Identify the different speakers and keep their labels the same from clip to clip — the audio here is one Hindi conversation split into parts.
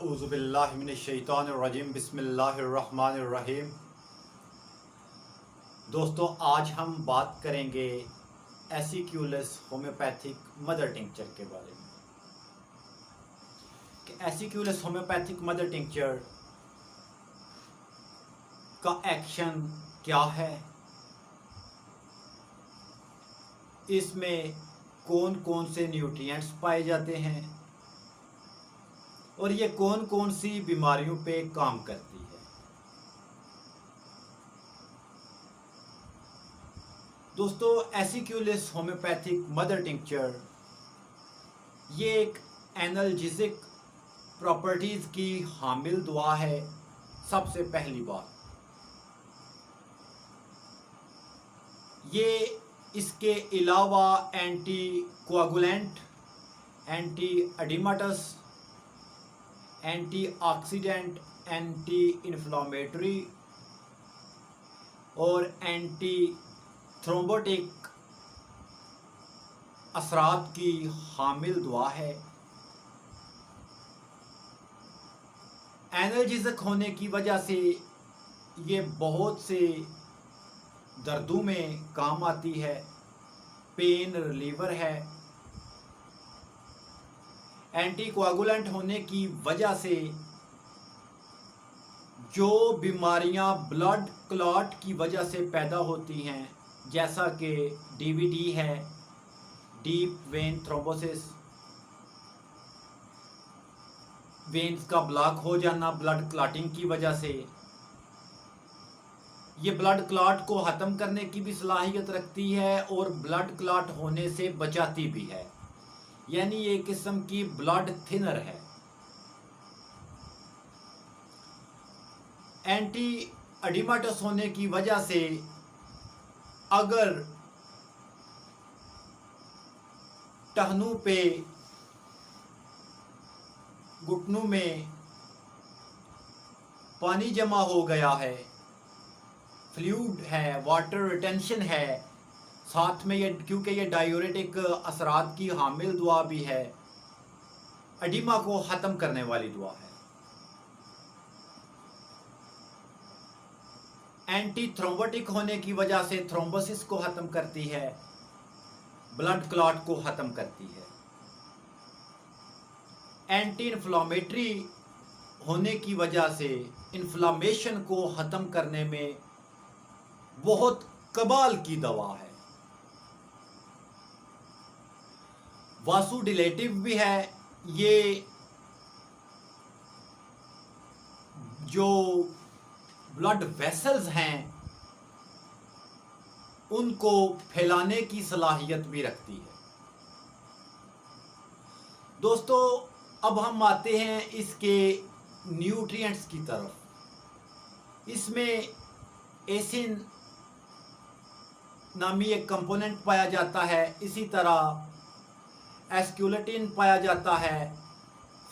Speaker 1: अऊज़ुबिल्लाहि मिनश्शैतानिर्रजीम बिस्मिल्लाहिर्रहमानिर्रहीम। दोस्तों, आज हम बात करेंगे एसिक्यूलेस होम्योपैथिक मदर टिंक्चर के बारे में कि एसिक्यूलेस होम्योपैथिक मदर टिंक्चर का एक्शन क्या है, इसमें कौन कौन से न्यूट्रिएंट्स पाए जाते हैं और ये कौन कौन सी बीमारियों पे काम करती है। दोस्तों, एसिक्यूलेस होम्योपैथिक मदर टिंक्चर ये एक एनाल्जेसिक प्रॉपर्टीज की हामिल दवा है। सबसे पहली बात ये इसके अलावा anti coagulant, anti edematous, antioxidant, anti inflammatory और एंटी थ्रोम्बोटिक असरात की हामिल दवा है। एनाल्जेसिक होने की वजह से ये बहुत से दर्दों में काम आती है, पेन रिलीवर है। एंटी कोआगुलेंट होने की वजह से जो बीमारियां ब्लड क्लॉट की वजह से पैदा होती हैं, जैसा कि डीवीटी है, डीप वेन थ्रोम्बोसिस, वेन्स का ब्लॉक हो जाना ब्लड क्लॉटिंग की वजह से, ये ब्लड क्लॉट को ख़त्म करने की भी सलाहियत रखती है और ब्लड क्लॉट होने से बचाती भी है, यानी ये किस्म की ब्लड थिनर है। एंटी एडिमाटस होने की वजह से अगर टहनों पे, घुटनों में पानी जमा हो गया है, फ्लूइड है, वाटर रिटेंशन है, साथ में ये क्योंकि ये डायूरेटिक असरात की हामिल दुआ भी है, एडिमा को ख़त्म करने वाली दुआ है। एंटी थ्रोम्बोटिक होने की वजह से थ्रोम्बोसिस को ख़त्म करती है, ब्लड क्लॉट को ख़त्म करती है। एंटी इन्फ्लामेटरी होने की वजह से इन्फ्लामेशन को ख़त्म करने में बहुत कमाल की दवा है। वासुडिलेटिव भी है। ये जो ब्लड वेसल्स हैं उनको फैलाने की सलाहियत भी रखती है। दोस्तों, अब हम आते हैं इसके न्यूट्रिएंट्स की तरफ। इसमें एसिन नामी एक कंपोनेंट पाया जाता है, इसी तरह एस्क्यूलेटिन पाया जाता है,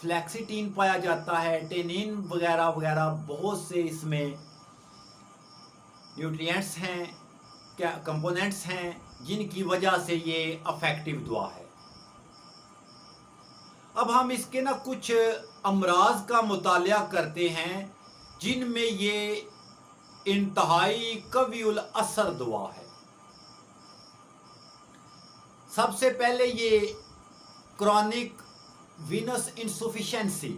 Speaker 1: फ्लैक्सीटीन पाया जाता है, टेनिन वगैरह वगैरह बहुत से इसमें न्यूट्रिएंट्स हैं, क्या कंपोनेंट्स हैं, जिनकी वजह से ये अफेक्टिव दवा है। अब हम इसके ना कुछ अमराज का मुतालिया करते हैं जिनमें ये इंतहाई कवीउल असर दवा है। सबसे पहले ये chronic venous insufficiency,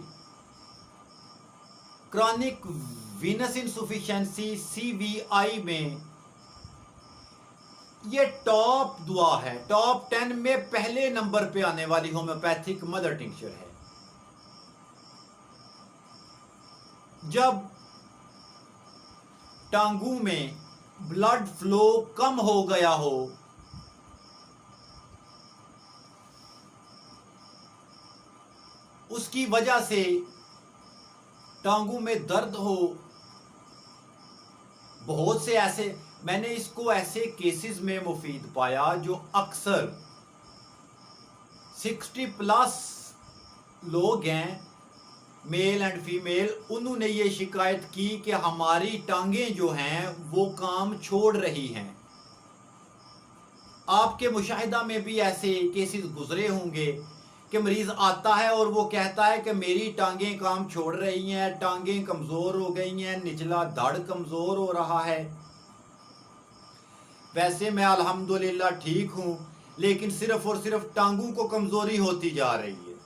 Speaker 1: chronic venous insufficiency CVI में ये टॉप दुआ है, टॉप 10 में पहले नंबर पे आने वाली होम्योपैथिक मदर टिंक्चर है। जब टांगों में ब्लड फ्लो कम हो गया हो, उसकी वजह से टांगों में दर्द हो, बहुत से ऐसे मैंने इसको ऐसे केसेस में मुफीद पाया जो अक्सर 60+ लोग हैं, मेल एंड फीमेल, उन्होंने ये शिकायत की कि हमारी टांगें जो हैं वो काम छोड़ रही हैं। आपके मुशाहिदा में भी ऐसे केसेस गुजरे होंगे कि मरीज़ आता है और वो कहता है कि मेरी टांगें काम छोड़ रही हैं, टांगें कमज़ोर हो गई हैं, निचला धड़ कमज़ोर हो रहा है। वैसे मैं अल्हम्दुलिल्लाह ठीक हूँ, लेकिन सिर्फ और सिर्फ टांगों को कमज़ोरी होती जा रही है।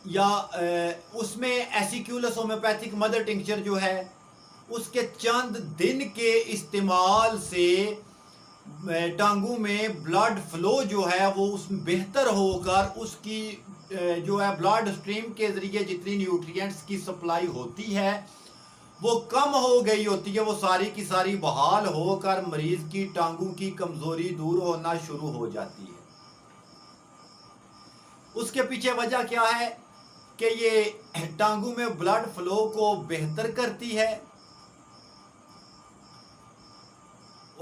Speaker 1: या उसमें एसिक्यूलस होम्योपैथिक मदर टिंक्चर जो है, उसके चंद दिन के इस्तेमाल से टांगों में ब्लड फ्लो जो है वो उस बेहतर होकर उसकी जो है ब्लड स्ट्रीम के ज़रिए जितनी न्यूट्रिएंट्स की सप्लाई होती है वो कम हो गई होती है, वो सारी की सारी बहाल होकर मरीज़ की टांगों की कमज़ोरी दूर होना शुरू हो जाती है। उसके पीछे वजह क्या है कि ये टांगों में ब्लड फ्लो को बेहतर करती है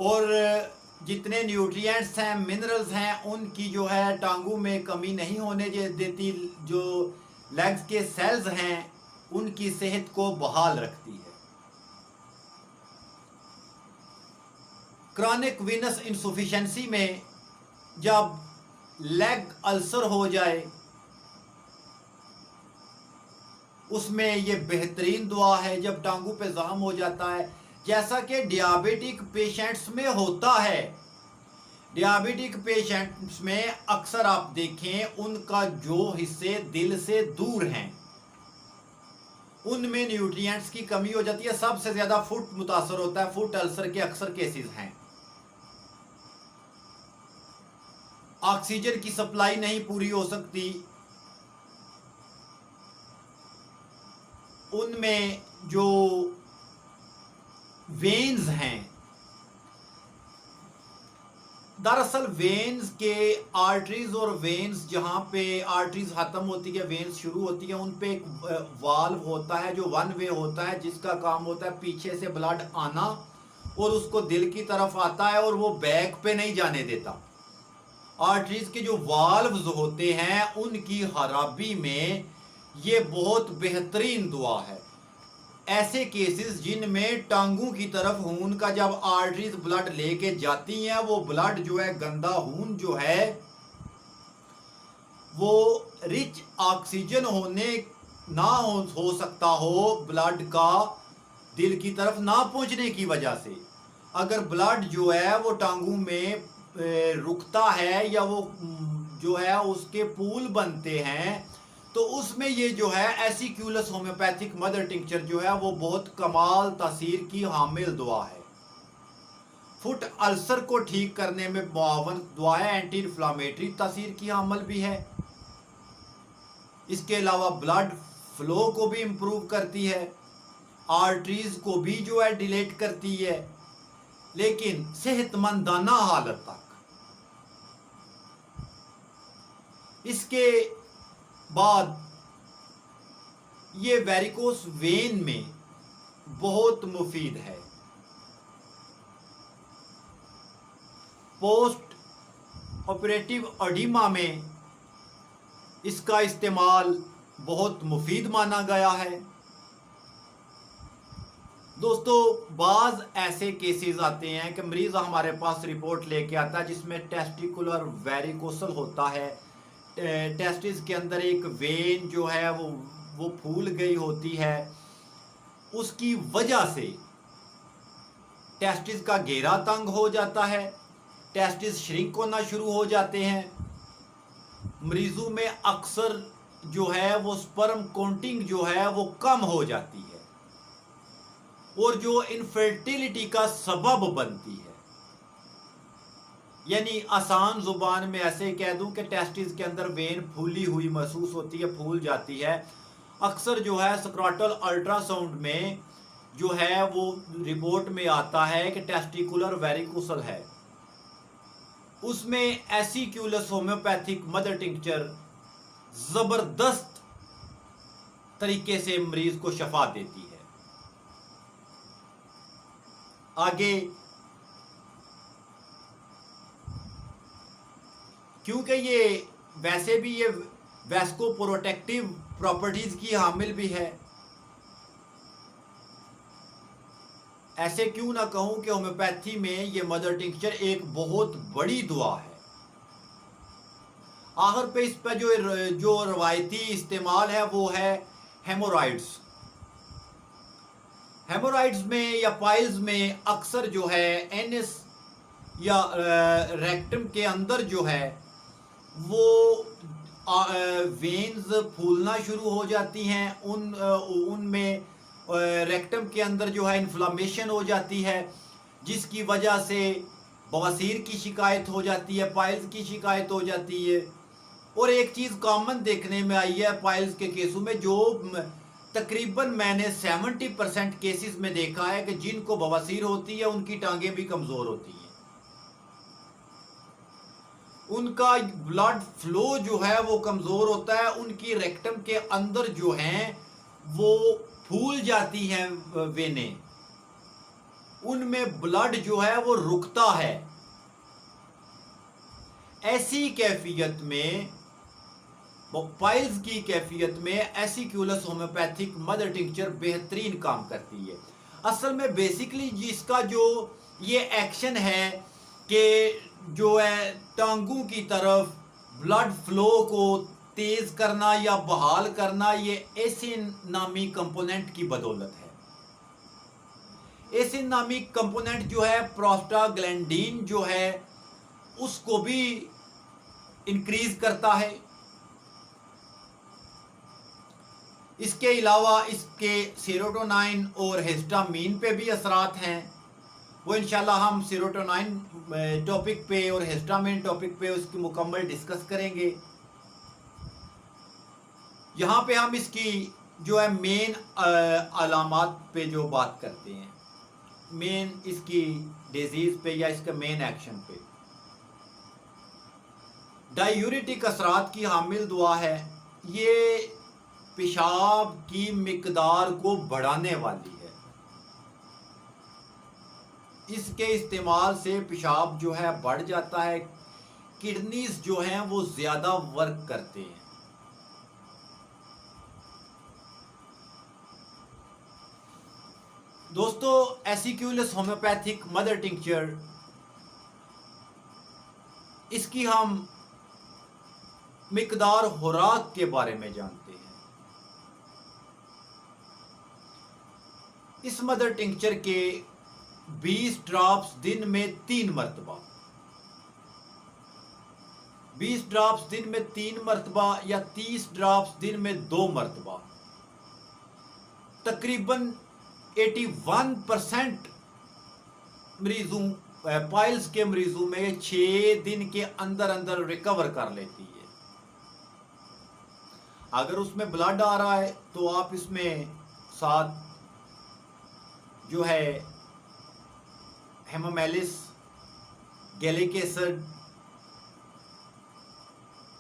Speaker 1: और जितने न्यूट्रिएंट्स हैं, मिनरल्स हैं, उनकी जो है टांगों में कमी नहीं होने देती। जो लेग्स के सेल्स हैं उनकी सेहत को बहाल रखती है। क्रॉनिक वीनस इंसुफिशिएंसी में जब लेग अल्सर हो जाए, उसमें ये बेहतरीन दुआ है। जब टांगों पे जाम हो जाता है, जैसा कि डियाबिटिक पेशेंट्स में होता है, डियाबिटिक पेशेंट्स में अक्सर आप देखें उनका जो हिस्से दिल से दूर हैं उनमें न्यूट्रिएंट्स की कमी हो जाती है। सबसे ज्यादा फुट मुतासर होता है, फुट अल्सर के अक्सर केसेस हैं। ऑक्सीजन की सप्लाई नहीं पूरी हो सकती, उनमें जो वेन्स हैं, दरअसल वेन्स के आर्टरीज और वेन्स, जहाँ पे आर्टरीज खत्म होती है वेन्स शुरू होती है, उन पे एक वाल्व होता है जो वन वे होता है, जिसका काम होता है पीछे से ब्लड आना और उसको दिल की तरफ आता है और वो बैक पे नहीं जाने देता। आर्टरीज के जो वाल्व्स होते हैं उनकी खराबी में ये बहुत बेहतरीन दुआ है। ऐसे केसेस जिनमें टांगों की तरफ खून का जब आर्टरीज ब्लड लेके जाती हैं, वो ब्लड जो है गंदा खून जो है वो रिच ऑक्सीजन होने ना हो सकता हो ब्लड का दिल की तरफ ना पहुंचने की वजह से। अगर ब्लड जो है वो टांगों में रुकता है या वो जो है उसके पूल बनते हैं, तो उसमें ये जो है एसिक्यूलस होम्योपैथिक मदर टिंक्चर जो है वो बहुत कमाल तासीर की हामिल दुआ है। फुट अल्सर को ठीक करने में मुआवन दुआ है, एंटी इन्फ्लामेटरी तासीर की हामिल भी है। इसके अलावा ब्लड फ्लो को भी इम्प्रूव करती है, आर्टरीज को भी जो है डिलेट करती है, लेकिन सेहतमंदाना हालत तक। इसके बाद ये वेरिकोस वेन में बहुत मुफीद है। पोस्ट ऑपरेटिव एडिमा में इसका इस्तेमाल बहुत मुफीद माना गया है। दोस्तों, बाज़ ऐसे केसेस आते हैं कि मरीज़ हमारे पास रिपोर्ट लेके आता है जिसमें टेस्टिकुलर वेरिकोसल होता है। टेस्टिस के अंदर एक वेन जो है वो फूल गई होती है, उसकी वजह से टेस्टिस का घेरा तंग हो जाता है, टेस्टिस श्रिंक होना शुरू हो जाते हैं। मरीजों में अक्सर जो है वो स्पर्म काउंटिंग जो है वो कम हो जाती है और जो इनफर्टिलिटी का सबब बनती है। यानी आसान जुबान में ऐसे कह दूं कि टेस्टिस के अंदर वेन फूली हुई महसूस होती है, फूल जाती है। अक्सर जो है स्क्रॉटल अल्ट्रासाउंड में जो है वो रिपोर्ट में आता है कि टेस्टिकुलर वेरिकोसल है। उसमें एसिक्यूलस होम्योपैथिक मदर टिंक्चर ज़बरदस्त तरीके से मरीज को शफा देती है। आगे, क्योंकि ये वैसे भी ये वैस्कोप्रोटेक्टिव प्रॉपर्टीज की हामिल भी है, ऐसे क्यों ना कहूं कि होम्योपैथी में ये मदर टिंक्चर एक बहुत बड़ी दुआ है। आखिर पे इस पर जो रवायती इस्तेमाल है वो है हेमोराइड्स। हेमोराइड्स में या पाइल्स में अक्सर जो है एनएस या रेक्टम के अंदर जो है वो वेन्स फूलना शुरू हो जाती हैं, उनमें रेक्टम के अंदर जो है इन्फ्लामेशन हो जाती है, जिसकी वजह से बवासीर की शिकायत हो जाती है, पाइल्स की शिकायत हो जाती है। और एक चीज़ कॉमन देखने में आई है पाइल्स के केसों में, जो तकरीबन मैंने 70% केसेस में देखा है कि जिनको बवासीर होती है उनकी टांगें भी कमज़ोर होती हैं, उनका ब्लड फ्लो जो है वो कमज़ोर होता है, उनकी रेक्टम के अंदर जो हैं वो फूल जाती हैं वेनें, उनमें ब्लड जो है वो रुकता है। ऐसी कैफियत में, पाइल्स की कैफियत में एसिक्यूलस होम्योपैथिक मदर टिंक्चर बेहतरीन काम करती है। असल में बेसिकली जिसका जो ये एक्शन है कि जो है टांगों की तरफ ब्लड फ्लो को तेज करना या बहाल करना, ये एसिन नामी कंपोनेंट की बदौलत है। एसिन नामी कंपोनेंट जो है प्रोस्टाग्लैंडिन जो है उसको भी इंक्रीज करता है। इसके अलावा इसके सेरोटोनिन और हिस्टामीन पे भी असरात हैं, वो इंशाल्लाह हम सेरोटोनिन टॉपिक पे और हिस्टामीन टॉपिक पे उसकी मुकम्मल डिस्कस करेंगे। यहाँ पे हम इसकी जो है मेन अलामात पे जो बात करते हैं, मेन इसकी डिजीज़ पे या इसका मेन एक्शन पे। डायूरेटिक असरात की हामिल दुआ है, ये पेशाब की मिकदार को बढ़ाने वाली है। इसके इस्तेमाल से पेशाब जो है बढ़ जाता है, किडनीज जो हैं वो ज़्यादा वर्क करते हैं। दोस्तों, एसिक्यूलस होम्योपैथिक मदर टिंक्चर, इसकी हम मिकदार खुराक के बारे में जानते हैं। इस मदर टिंक्चर के 20 ड्रॉप्स दिन में 3 मरतबा, 20 ड्रॉप्स दिन में 3 मरतबा या 30 ड्रॉप्स दिन में 2 मरतबा, तकरीबन 81% मरीजों, पाइल्स के मरीजों में 6 दिन के अंदर अंदर रिकवर कर लेती है। अगर उसमें ब्लड आ रहा है तो आप इसमें साथ जो है hamamelis, gallic acid,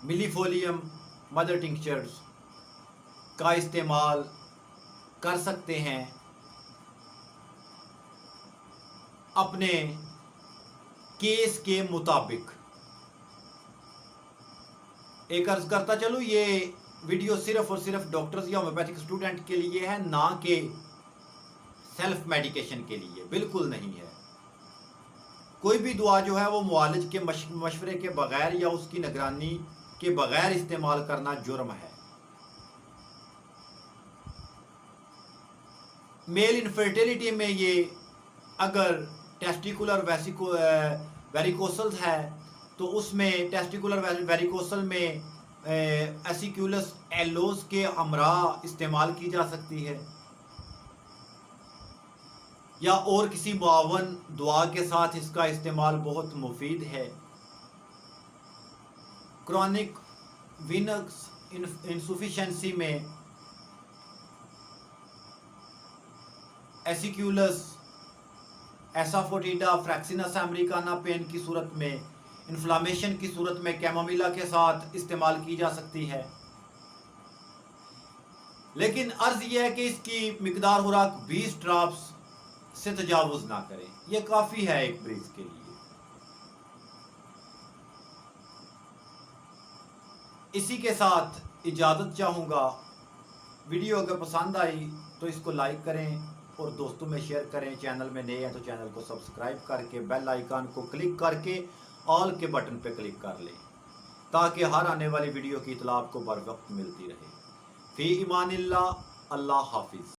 Speaker 1: millefolium mother tinctures का इस्तेमाल कर सकते हैं अपने केस के मुताबिक। एक अर्ज करता चलो, ये वीडियो सिर्फ और सिर्फ डॉक्टर्स या होम्योपैथिक स्टूडेंट के लिए है, ना कि सेल्फ मेडिकेशन के लिए, बिल्कुल नहीं है। कोई भी दुआ जो है वो मुआलिज के मशवरे के बगैर या उसकी निगरानी के बगैर इस्तेमाल करना जुर्म है। मेल इनफर्टिलिटी में ये अगर टेस्टिकुलर वेरिकोसल्स है तो उसमें टेस्टिकुलर वेरिकोसल में एसिक्यूलस एलोस के हमरा इस्तेमाल की जा सकती है, या और किसी मुआवन दुआ के साथ इसका इस्तेमाल बहुत मुफीद है। क्रॉनिक वीनस इंसुफिशेंसी में एसिक्यूलस एसाफोटिडा फ्रैक्सिनस अमेरिकाना पेन की सूरत में, इन्फ्लामेशन की सूरत में कैमोमिला के साथ इस्तेमाल की जा सकती है। लेकिन अर्ज यह है कि इसकी मिकदार खुराक 20 ड्रॉप्स से तजावुज ना करें, यह काफ़ी है एक मरीज के लिए। इसी के साथ इजाज़त चाहूँगा। वीडियो अगर पसंद आई तो इसको लाइक करें और दोस्तों में शेयर करें। चैनल में नए हैं तो चैनल को सब्सक्राइब करके बेल आइकन को क्लिक करके ऑल के बटन पे क्लिक कर लें। ताकि हर आने वाली वीडियो की इतला आपको बर वक्त मिलती रहे। फ़ी ईमानिल्लाह, अल्लाह हाफिज़।